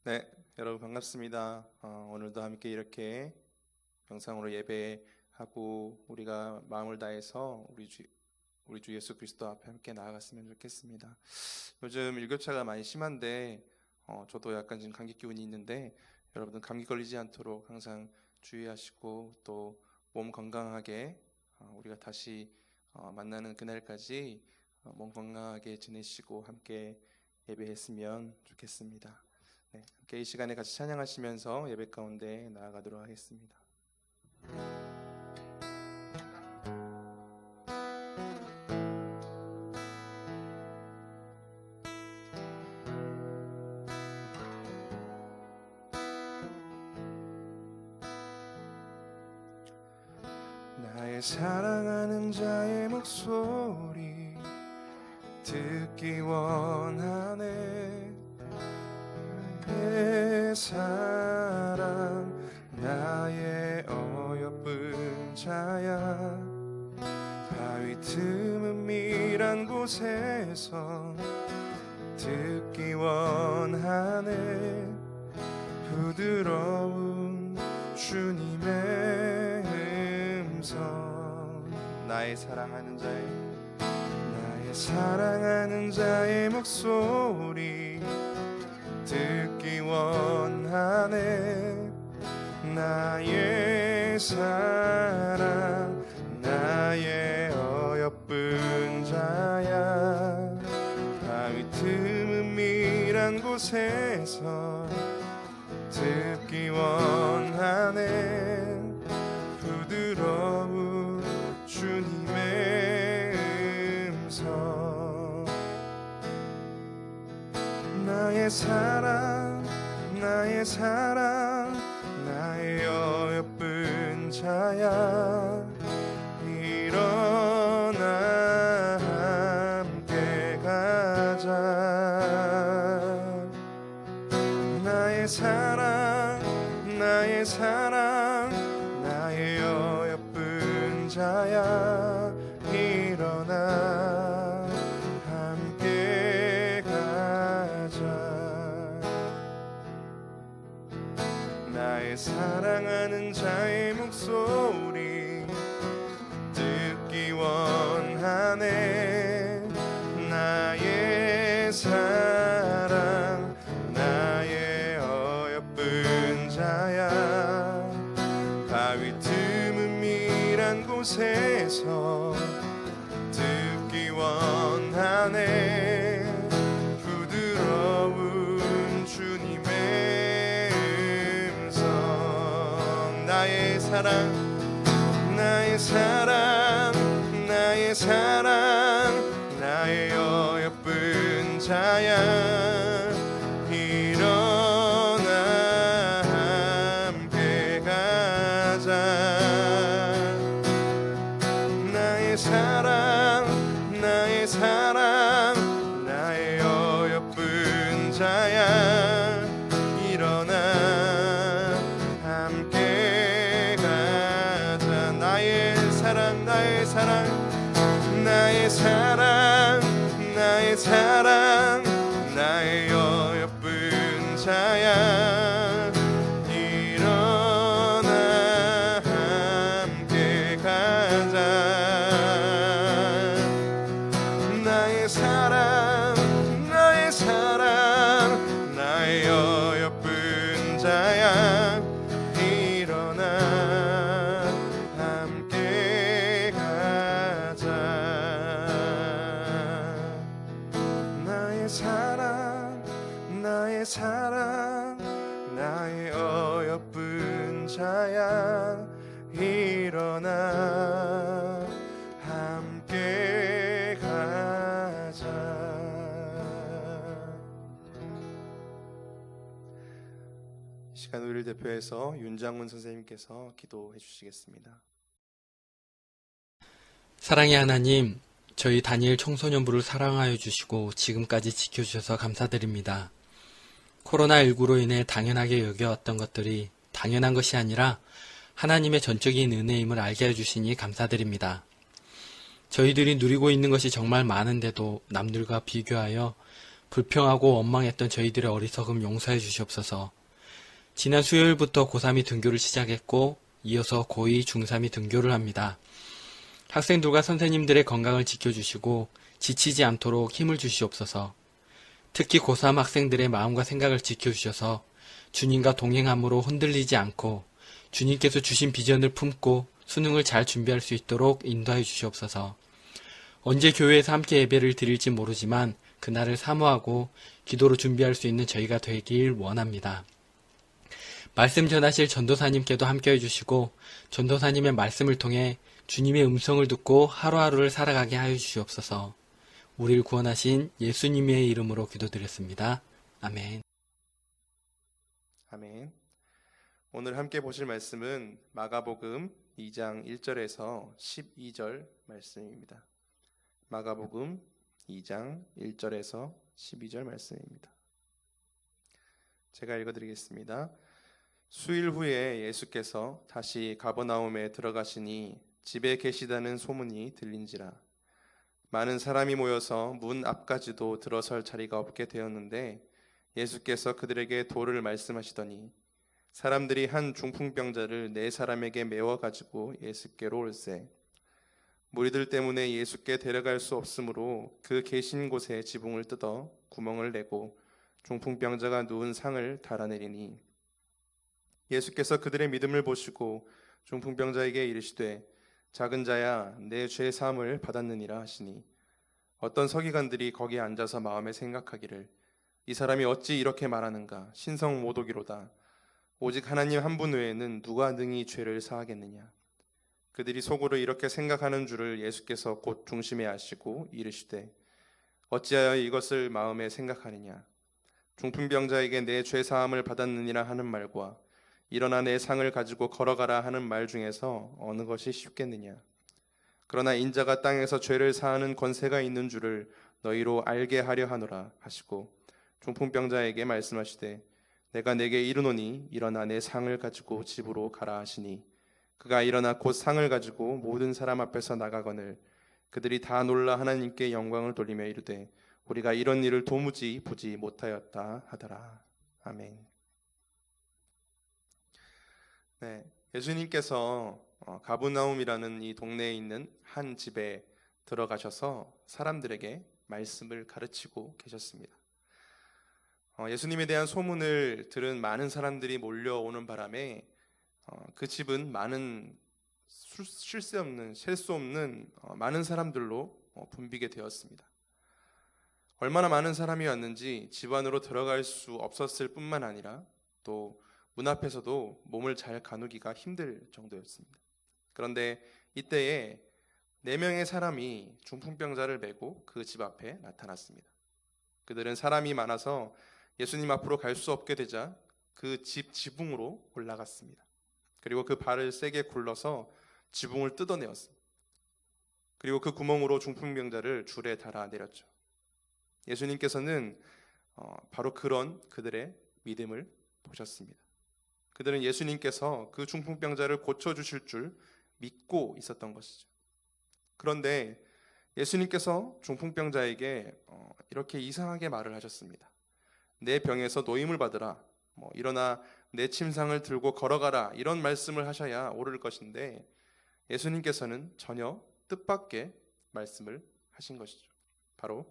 네, 여러분 반갑습니다. 오늘도 함께 이렇게 영상으로 예배하고 우리가 마음을 다해서 우리 주 예수 그리스도 앞에 함께 나아갔으면 좋겠습니다. 요즘 일교차가 많이 심한데 저도 약간 지금 감기 기운이 있는데 여러분들 감기 걸리지 않도록 항상 주의하시고 또 몸 건강하게 우리가 다시 만나는 그날까지 몸 건강하게 지내시고 함께 예배했으면 좋겠습니다. 네, 함께 이 시간에 같이 찬양하시면서 예배 가운데 나아가도록 하겠습니다. 나의 사랑하는 자의 목소리 듣기 원하네. 나의 사랑 나의 어여쁜 자야, 바위 틈은 밀한 곳에서 듣기 원하네. 부드러운 주님의 음성, 나의 사랑하는 자의 목소리 듣기 원하네. 나의 사랑 나의 어여쁜 자야, 바위 틈은 밀한 곳에서 듣기 원하네. 부드러운 주님의 음성, 나의 사랑 나의 어여쁜 자야, 일어나 함께 가자. 나의 사랑 나의 어여쁜 자야, 일어나 함께 가자. 나의 사랑하는 자의 목소리 듣기 원하네. 나의 사랑 나의 어여쁜 자야, 바위 틈은 밀한 곳에서 듣기 원하네. 부드러운 주님의 음성, 나의 사랑 나의 어여쁜 자야, 일어나 함께 가자. 나의 사랑 나의 어여쁜 자야, 일어나 함께 가자. 나의 사랑 나의 어여쁜 자야, 일어나 함께 가자. 나의 사랑 나의 어여쁜 자야, 일어나 함께 가자. 나의 사랑 나의 어여쁜 자야, 일어나 함께 가자. 이 시간 우리를 대표해서 윤장훈 선생님께서 기도해 주시겠습니다. 사랑의 하나님, 저희 다니엘 청소년부를 사랑하여 주시고 지금까지 지켜주셔서 감사드립니다. 코로나19로 인해 당연하게 여겨왔던 것들이 당연한 것이 아니라 하나님의 전적인 은혜임을 알게 해주시니 감사드립니다. 저희들이 누리고 있는 것이 정말 많은데도 남들과 비교하여 불평하고 원망했던 저희들의 어리석음 용서해 주시옵소서. 지난 수요일부터 고3이 등교를 시작했고 이어서 고2, 중3이 등교를 합니다. 학생들과 선생님들의 건강을 지켜주시고 지치지 않도록 힘을 주시옵소서. 특히 고3 학생들의 마음과 생각을 지켜주셔서 주님과 동행함으로 흔들리지 않고 주님께서 주신 비전을 품고 수능을 잘 준비할 수 있도록 인도하여 주시옵소서. 언제 교회에서 함께 예배를 드릴지 모르지만 그날을 사모하고 기도로 준비할 수 있는 저희가 되길 원합니다. 말씀 전하실 전도사님께도 함께해 주시고 전도사님의 말씀을 통해 주님의 음성을 듣고 하루하루를 살아가게 하여 주시옵소서. 우리를 구원하신 예수님의 이름으로 기도드렸습니다. 아멘. 아멘. 오늘 함께 보실 말씀은 마가복음 2장 1절에서 12절 말씀입니다. 마가복음 2장 1절에서 12절 말씀입니다. 제가 읽어드리겠습니다. 수일 후에 예수께서 다시 가버나움에 들어가시니 집에 계시다는 소문이 들린지라. 많은 사람이 모여서 문 앞까지도 들어설 자리가 없게 되었는데 예수께서 그들에게 도를 말씀하시더니 사람들이 한 중풍병자를 4사람에게 메워 가지고 예수께로 올세. 무리들 때문에 예수께 데려갈 수 없으므로 그 계신 곳에 지붕을 뜯어 구멍을 내고 중풍병자가 누운 상을 달아내리니 예수께서 그들의 믿음을 보시고 중풍병자에게 이르시되 작은 자야 내 죄 사함을 받았느니라 하시니 어떤 서기관들이 거기에 앉아서 마음에 생각하기를 이 사람이 어찌 이렇게 말하는가 신성 모독이로다. 오직 하나님 한 분 외에는 누가 능히 죄를 사하겠느냐. 그들이 속으로 이렇게 생각하는 줄을 예수께서 곧 중심에 아시고 이르시되 어찌하여 이것을 마음에 생각하느냐. 중풍병자에게 내 죄 사함을 받았느니라 하는 말과 일어나 내 상을 가지고 걸어가라 하는 말 중에서 어느 것이 쉽겠느냐. 그러나 인자가 땅에서 죄를 사하는 권세가 있는 줄을 너희로 알게 하려 하노라 하시고 중풍병자에게 말씀하시되 내가 내게 이르노니 일어나 내 상을 가지고 집으로 가라 하시니 그가 일어나 곧 상을 가지고 모든 사람 앞에서 나가거늘 그들이 다 놀라 하나님께 영광을 돌리며 이르되 우리가 이런 일을 도무지 보지 못하였다 하더라. 아멘. 네, 예수님께서 가브나움이라는 이 동네에 있는 한 집에 들어가셔서 사람들에게 말씀을 가르치고 계셨습니다. 예수님에 대한 소문을 들은 많은 사람들이 몰려오는 바람에 그 집은 많은 쉴 수 없는 많은 사람들로 붐비게 되었습니다. 얼마나 많은 사람이 왔는지 집 안으로 들어갈 수 없었을 뿐만 아니라 또 문 앞에서도 몸을 잘 가누기가 힘들 정도였습니다. 그런데 이때에 4명의 사람이 중풍병자를 메고 그 집 앞에 나타났습니다. 그들은 사람이 많아서 예수님 앞으로 갈 수 없게 되자 그 집 지붕으로 올라갔습니다. 그리고 그 발을 세게 굴러서 지붕을 뜯어내었습니다. 그리고 그 구멍으로 중풍병자를 줄에 달아 내렸죠. 예수님께서는 바로 그런 그들의 믿음을 보셨습니다. 그들은 예수님께서 그 중풍병자를 고쳐주실 줄 믿고 있었던 것이죠. 그런데 예수님께서 중풍병자에게 이렇게 이상하게 말을 하셨습니다. 내 병에서 노임을 받으라. 일어나 내 침상을 들고 걸어가라. 이런 말씀을 하셔야 옳을 것인데 예수님께서는 전혀 뜻밖의 말씀을 하신 것이죠. 바로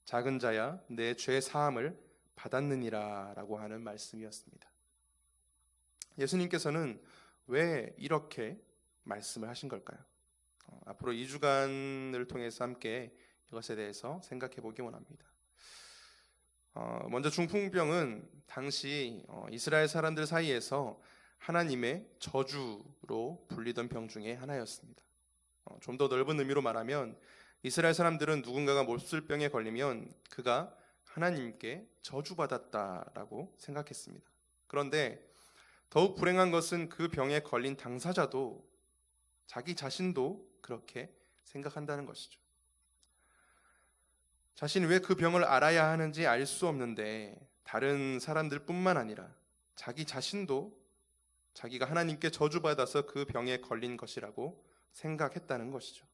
작은 자야 내 죄 사함을 받았느니라 라고 하는 말씀이었습니다. 예수님께서는 왜 이렇게 말씀을 하신 걸까요? 앞으로 2주간을 통해서 함께 이것에 대해서 생각해 보기 원합니다. 먼저 중풍병은 당시 이스라엘 사람들 사이에서 하나님의 저주로 불리던 병 중에 하나였습니다. 좀 더 넓은 의미로 말하면 이스라엘 사람들은 누군가가 몹쓸병에 걸리면 그가 하나님께 저주받았다라고 생각했습니다. 그런데 더욱 불행한 것은 그 병에 걸린 당사자도 자기 자신도 그렇게 생각한다는 것이죠. 자신이 왜 그 병을 알아야 하는지 알 수 없는데 다른 사람들뿐만 아니라 자기 자신도 자기가 하나님께 저주받아서 그 병에 걸린 것이라고 생각했다는 것이죠.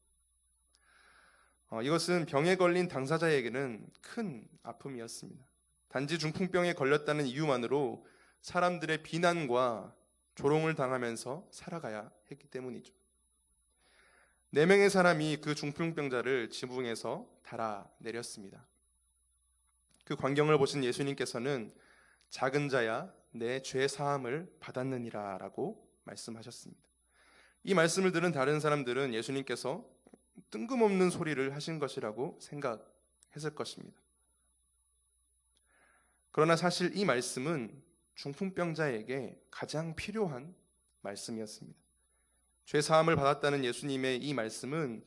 이것은 병에 걸린 당사자에게는 큰 아픔이었습니다. 단지 중풍병에 걸렸다는 이유만으로 사람들의 비난과 조롱을 당하면서 살아가야 했기 때문이죠. 4명의 사람이 그 중풍병자를 지붕에서 달아내렸습니다. 그 광경을 보신 예수님께서는 작은 자야 내 죄 사함을 받았느니라 라고 말씀하셨습니다. 이 말씀을 들은 다른 사람들은 예수님께서 뜬금없는 소리를 하신 것이라고 생각했을 것입니다. 그러나 사실 이 말씀은 중풍병자에게 가장 필요한 말씀이었습니다. 죄 사함을 받았다는 예수님의 이 말씀은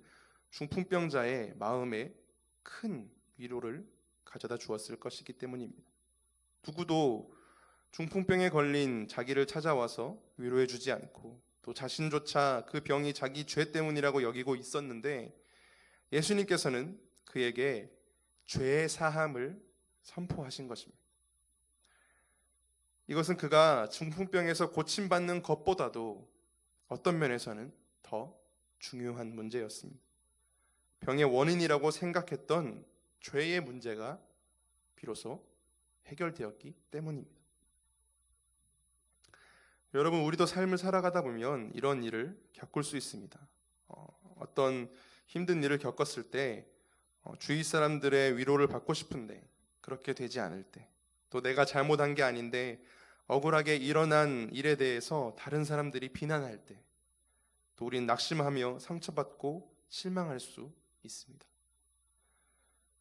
중풍병자의 마음에 큰 위로를 가져다 주었을 것이기 때문입니다. 누구도 중풍병에 걸린 자기를 찾아와서 위로해 주지 않고 또 자신조차 그 병이 자기 죄 때문이라고 여기고 있었는데 예수님께서는 그에게 죄 사함을 선포하신 것입니다. 이것은 그가 중풍병에서 고침받는 것보다도 어떤 면에서는 더 중요한 문제였습니다. 병의 원인이라고 생각했던 죄의 문제가 비로소 해결되었기 때문입니다. 여러분, 우리도 삶을 살아가다 보면 이런 일을 겪을 수 있습니다. 어떤 힘든 일을 겪었을 때 주위 사람들의 위로를 받고 싶은데 그렇게 되지 않을 때, 또 내가 잘못한 게 아닌데 억울하게 일어난 일에 대해서 다른 사람들이 비난할 때, 또 우린 낙심하며 상처받고 실망할 수 있습니다.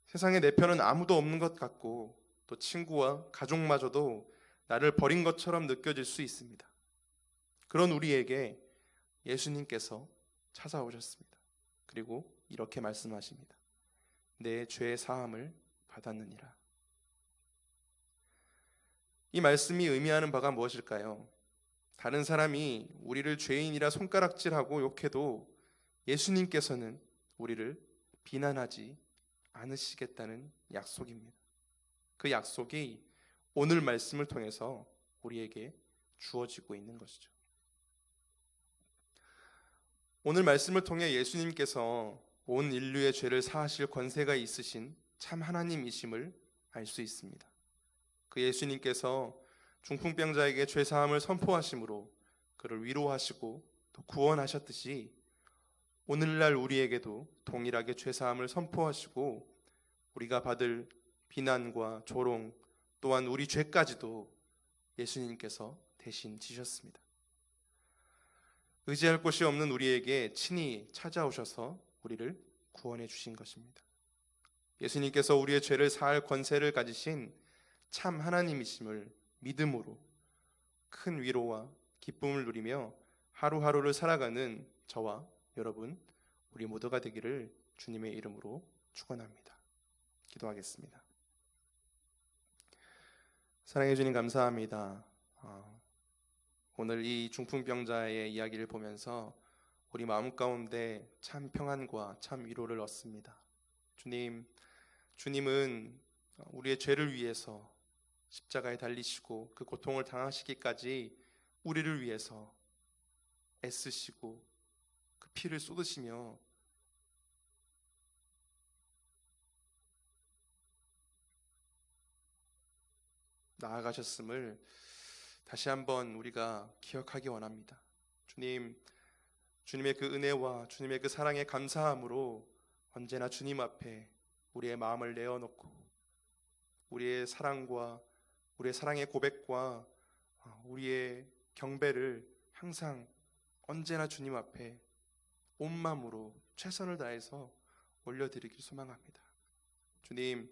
세상에 내 편은 아무도 없는 것 같고 또 친구와 가족마저도 나를 버린 것처럼 느껴질 수 있습니다. 그런 우리에게 예수님께서 찾아오셨습니다. 그리고 이렇게 말씀하십니다. 내 죄 사함을 받았느니라. 이 말씀이 의미하는 바가 무엇일까요? 다른 사람이 우리를 죄인이라 손가락질하고 욕해도 예수님께서는 우리를 비난하지 않으시겠다는 약속입니다. 그 약속이 오늘 말씀을 통해서 우리에게 주어지고 있는 것이죠. 오늘 말씀을 통해 예수님께서 온 인류의 죄를 사하실 권세가 있으신 참 하나님이심을 알 수 있습니다. 그 예수님께서 중풍병자에게 죄 사함을 선포하심으로 그를 위로하시고 또 구원하셨듯이 오늘날 우리에게도 동일하게 죄 사함을 선포하시고 우리가 받을 비난과 조롱 또한 우리 죄까지도 예수님께서 대신 지셨습니다. 의지할 곳이 없는 우리에게 친히 찾아오셔서 우리를 구원해 주신 것입니다. 예수님께서 우리의 죄를 사할 권세를 가지신 참 하나님이심을 믿음으로 큰 위로와 기쁨을 누리며 하루하루를 살아가는 저와 여러분, 우리 모두가 되기를 주님의 이름으로 축원합니다. 기도하겠습니다. 사랑해 주님 감사합니다. 오늘 이 중풍병자의 이야기를 보면서 우리 마음 가운데 참 평안과 참 위로를 얻습니다. 주님은 우리의 죄를 위해서 십자가에 달리시고 그 고통을 당하시기까지 우리를 위해서 애쓰시고 그 피를 쏟으시며 나아가셨음을 다시 한번 우리가 기억하기 원합니다. 주님의 그 은혜와 주님의 그 사랑에 감사함으로 언제나 주님 앞에 우리의 마음을 내어놓고 우리의 사랑과 우리의 사랑의 고백과 우리의 경배를 항상 언제나 주님 앞에 온 마음으로 최선을 다해서 올려드리길 소망합니다. 주님,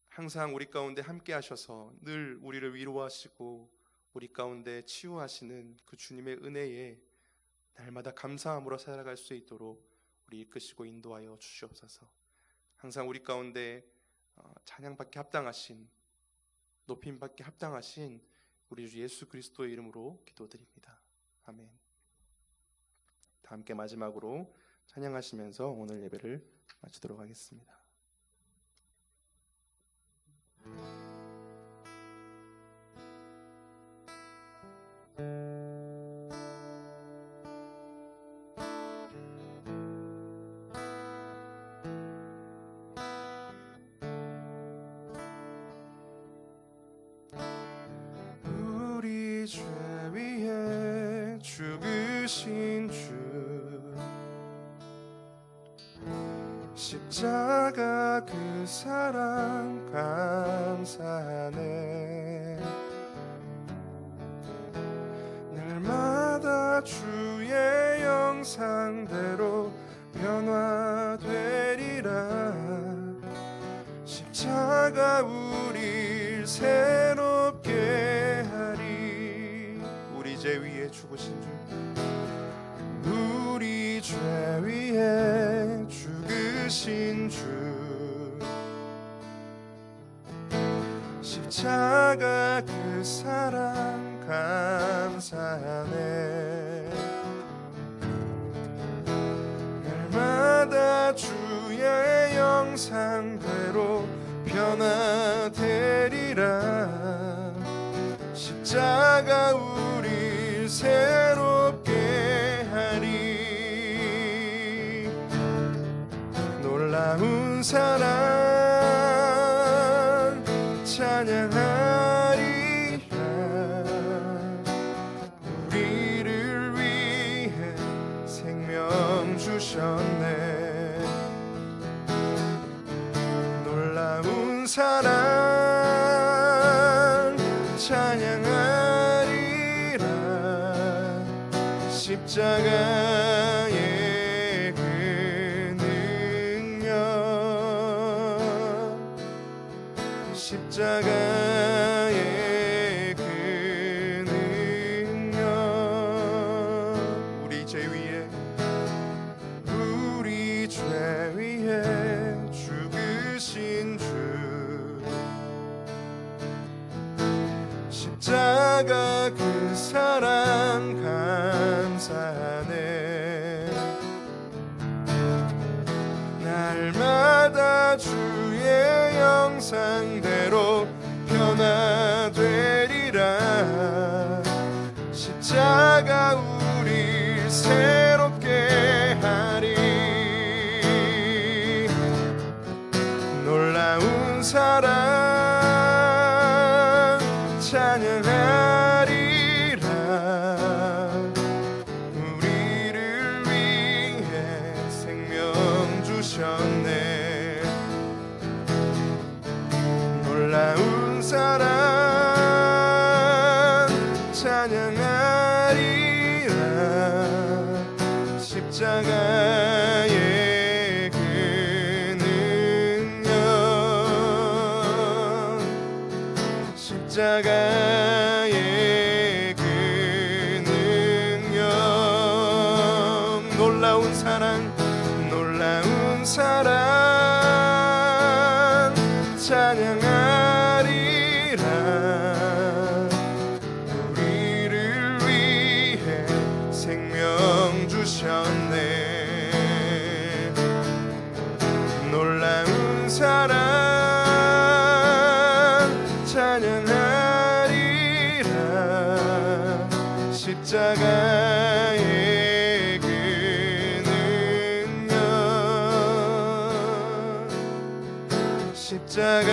항상 우리 가운데 함께 하셔서 늘 우리를 위로하시고 우리 가운데 치유하시는 그 주님의 은혜에 날마다 감사함으로 살아갈 수 있도록 우리 이끄시고 인도하여 주시옵소서. 항상 우리 가운데 찬양받기 합당하신, 높임받기 합당하신 우리 주 예수 그리스도의 이름으로 기도드립니다. 아멘. 다 함께 마지막으로 찬양하시면서 오늘 예배를 마치도록 하겠습니다. 십자가 그 사랑 감사하네. 날마다 주의 형상대로 변화되리라. 십자가 우릴 새롭게 하리. 우리 죄 위에 죽으신 주, 우리 죄 위에 죽으신 주. 십자가 그 사랑 감사하네. 날마다 주의 형상대로 변화되리라. 십자가 우릴 새롭게 하리. 놀라운 사랑 찬양하리라. 우리를 위해 생명 주셨네. 놀라운 사랑 찬양하리라. 십자가의 그 능력, 십자가의 그 능력. 우리 죄 위에, 우리 죄 위에 죽으신 주. 십자가 그 사랑 감사하네. 날마다 주의 형상대로 변화되리라. 십자가 우릴 새롭게 하리. 놀라운 사랑 찬양하리라. 우리를 위해 생명 주셨네. 놀라운 사랑 찬양하리라. 십자가의 그 능력, 십자가의 그 능력. 놀라운 사랑, 놀라운 사랑 찬양하리라. 우리를 위해 생명 주셨네. 놀라운 사랑 찬양하리라. 십자가의 그 능력, 십자가